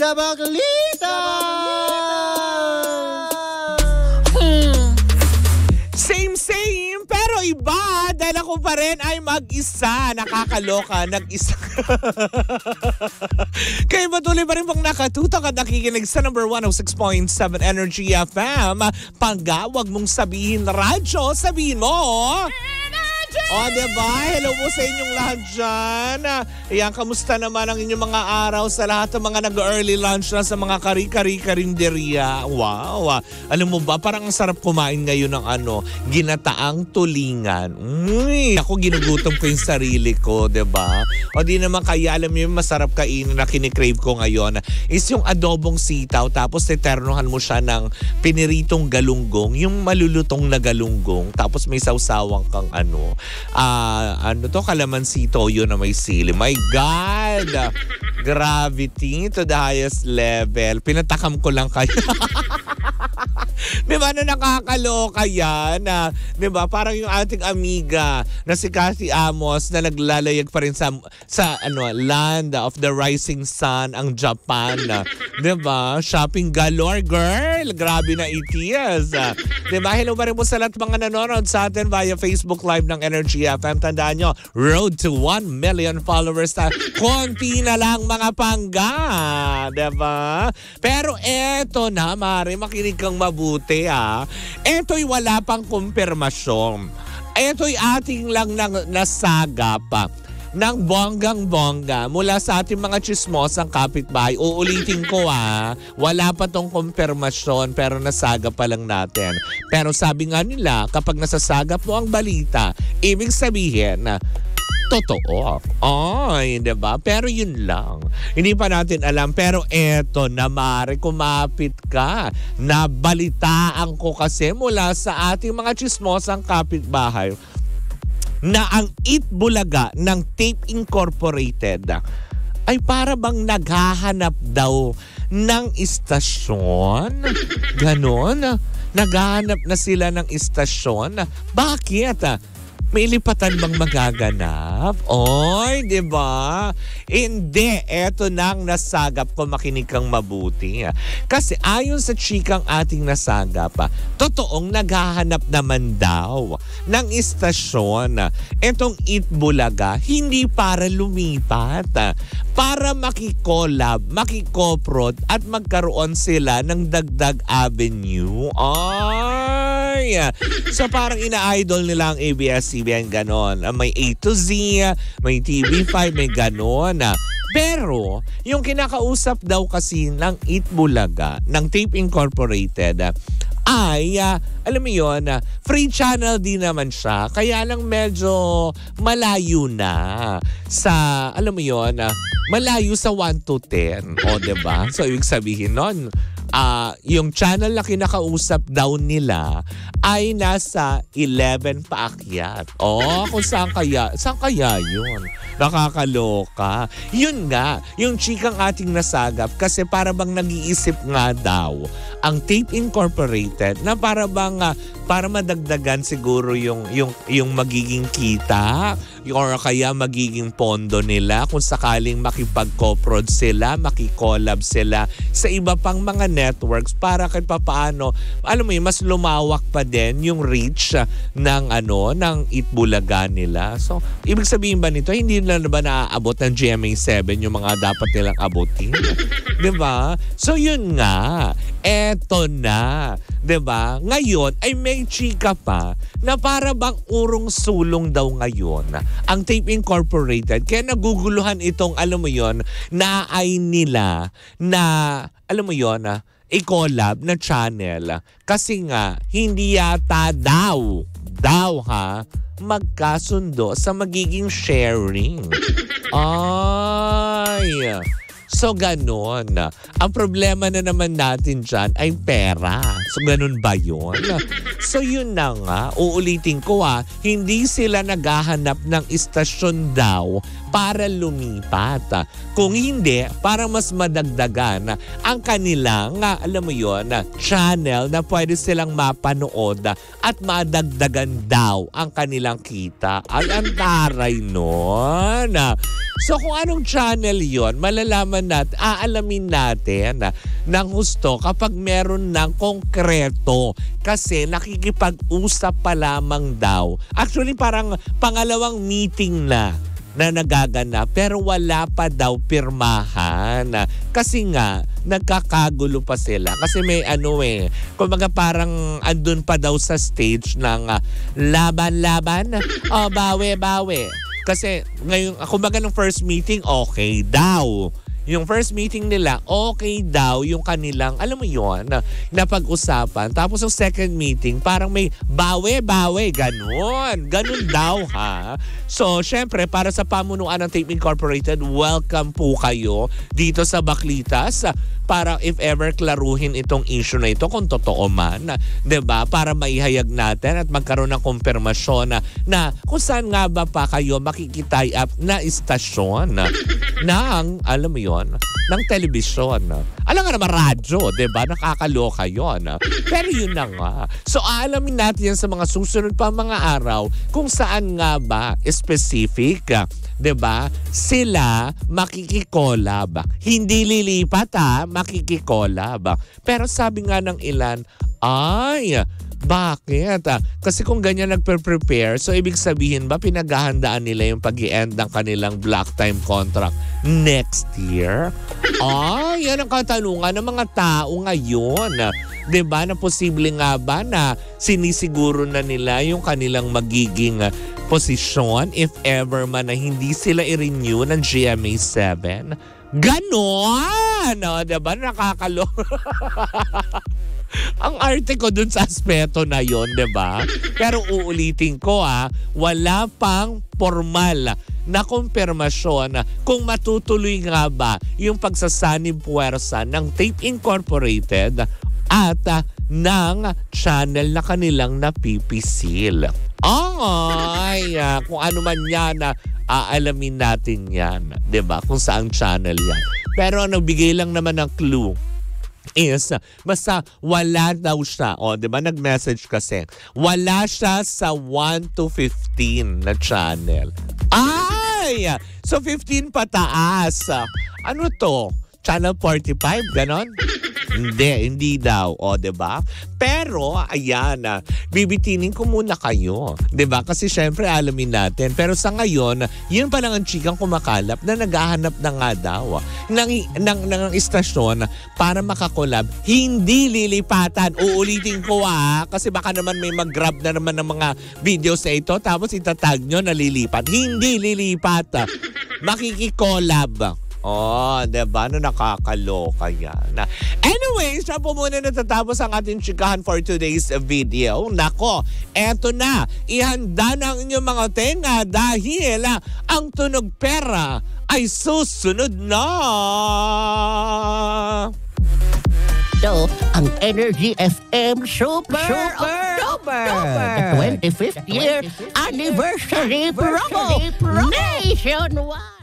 Sabagalita! Same, pero iba dahil ako pa rin ay mag-isa. Nakakaloka, nag-isa. Kaya patuloy pa rin pong nakatutok at nakikinig sa number 106.7 Energy FM. Pangga, wag mong sabihin radyo, sabihin mo. Diba? Hello po sa inyong lahat dyan. Ayan, kamusta naman ang inyong mga araw sa lahat ng mga nag-early lunch na sa mga kari-kari-karinderya? Wow. Alam mo ba, parang ang sarap kumain ngayon ng ginataang tulingan. Ako ginugutom ko yung sarili ko, diba? O di naman kaya, alam mo yung masarap kainin na kinikrave ko ngayon is yung adobong sitaw tapos eternohan mo siya ng piniritong galunggong, yung malulutong na galunggong tapos may sawsawang kang kalamansi toyo na may sili. My God! Gravity to the highest level. Pinatakam ko lang kayo. Diba na nakakaloka yan? Diba? Parang yung ating amiga na si Cathy Amos na naglalayag pa rin sa land of the rising sun, ang Japan. Diba? Shopping galore, girl. Grabe na it is. Diba? Hello pa rin po sa lahat mga nanonood sa atin via Facebook Live ng Energy FM. Tandaan nyo, road to 1 million followers na konti na lang mga pangga. Diba? Pero eto na, Mare, makinig kang mabuti Eto'y wala pang kumpirmasyon. Eto'y ating lang nasagap ng bonggang-bongga mula sa ating mga chismosang kapitbahay. Uulitin ko wala pa tong kumpirmasyon pero nasagap pa lang natin. Pero sabi nga nila, kapag nasasagap mo ang balita, ibig sabihin totoo. Diba? Pero yun lang. Hindi pa natin alam. Pero eto na, Mare, kumapit ka. Nabalitaan ko kasi mula sa ating mga chismosang kapitbahay na ang Eat Bulaga ng Tape Incorporated ay para bang naghahanap daw ng istasyon. Ganon. Naghahanap na sila ng istasyon. Bakit? May lipatan bang magaganap? Diba? Hindi. Eto nang nasagap ko, makinig kang mabuti. Kasi ayon sa chikang ating nasagap, totoong naghahanap naman daw ng istasyon. Etong Eat Bulaga, hindi para lumipat. Para makikolab, makikoprod at magkaroon sila ng dagdag avenue. So parang ina-idol nila ang ABS-CBN ganon. May A to Z, may TV5, may ganon. Pero yung kinakausap daw kasi ng Eat Bulaga, ng Tape Incorporated, ay, alam mo yun, free channel din naman siya. Kaya lang medyo malayo na sa, alam mo yun, malayo sa 1 to 10. Diba? So, ibig sabihin nun, yung channel na kinakausap daw nila ay nasa 11 paakyat. Kung saan kaya yun? Nakakaloka. Yun nga, yung chikang ating nasagap kasi para bang nag-iisip nga daw ang Tape Incorporated na para madagdagan siguro yung magiging kita or kaya magiging pondo nila kung sakaling makipag-coprod sila, makikolab sila sa iba pang mga networks para kahit papaano, alam mo yun, mas lumawak pa din yung reach ng Eat Bulaga nila. So, ibig sabihin ba nito, hindi na ba naaabot ng GMA7 yung mga dapat nilang abutin? Diba? So, yun nga. Eto na. Diba? Ngayon ay may chika pa na para bang urong sulong daw ngayon ang Tape Incorporated. Kaya naguguluhan itong, alam mo yon, na ay nila na, alam mo yon, i-collab na channel. Kasi nga, hindi yata daw magkasundo sa magiging sharing. So, ganon. Ang problema na naman natin dyan ay pera. So, ganon ba yun? So, yun na nga. Uulitin ko hindi sila naghahanap ng istasyon daw para lumipat. Kung hindi, para mas madagdagan ang kanilang, alam mo yon, channel na pwede silang mapanood at madagdagan daw ang kanilang kita. Ay, ang taray nun. So kung anong channel yon, malalaman natin, aalamin natin ng husto kapag meron ng konkreto. Kasi nakikipag-usap pa lamang daw. Actually, parang pangalawang meeting na nagaganap pero wala pa daw pirmahan. Kasi nga, nagkakagulo pa sila. Kasi may kumbaga parang andun pa daw sa stage ng laban-laban o bawi-bawi. Kasi ngayon, kumbaga ng first meeting, okay daw. Yung first meeting nila, okay daw yung kanilang, alam mo yon, na pag-usapan. Tapos yung second meeting, parang may bawe-bawe, ganun. Ganun daw, ha? So, syempre, para sa pamunuan ng Tape Incorporated, welcome po kayo dito sa Baklitas para if ever klaruhin itong issue na ito kung totoo man, 'di ba? Para maihayag natin at magkaroon ng kumpirmasyon na kung saan nga ba pa kayo makikitay up na istasyon ng, alam mo yon, ng telebisyon. Alam nga naman radyo, 'di ba? Nakakaloka yon. Pero yun na nga. So aalamin natin yan sa mga susunod pa mga araw kung saan nga ba specific, 'di ba? Sila makikikolab. Hindi lilipat, makikikolab. Pero sabi nga ng ilan, ay, bakit? Kasi kung ganyan nagpe-prepare, so ibig sabihin ba pinaghahandaan nila yung pag-i-end ng kanilang block time contract next year? Ay, yan ang katanungan ng mga tao ngayon. 'Di ba, na posible nga ba na sinisiguro na nila yung kanilang magiging posisyon if ever man na hindi sila i-renew ng GMA 7? Ganon! O, 'di ba, nakakaloka. Ang arte ko dun sa aspeto na yon, 'di ba? Pero uulitin ko, wala pang formal na kumpirmasyon kung matutuloy nga ba yung pagsasanib puwersa ng Tape Incorporated at ng channel na kanilang napipisil. Ay, kung ano man yan, aalamin natin yan, 'di ba? Kung saang channel yan. Pero nagbigay lang naman ng clue is basta wala daw siya. O, 'di ba, nag-message kasi. Wala siya sa 1 to 15 na channel. Ay! So 15 pataas. Ano to? Channel 45, ganon? Hindi daw. O, 'di ba? Pero, ayan, bibitinin ko muna kayo. 'Di ba? Kasi syempre, alamin natin. Pero sa ngayon, yun pa lang ang chikang kumakalap na naghahanap na nga daw ng istasyon para makakolab. Hindi lilipatan. Uulitin ko, kasi baka naman may mag-grab na naman ng mga videos sa ito tapos itatag nyo na lilipat. Hindi lilipat. Makikikolab. Oh, diba? Nakakaloka yan. Anyways, siya po muna natatapos ang ating chikahan for today's video. Nako, eto na. Ihanda na ang inyong mga tenga dahil ang tunog pera ay susunod na. Ito ang Energy FM Super October, the 25th year anniversary promo nationwide.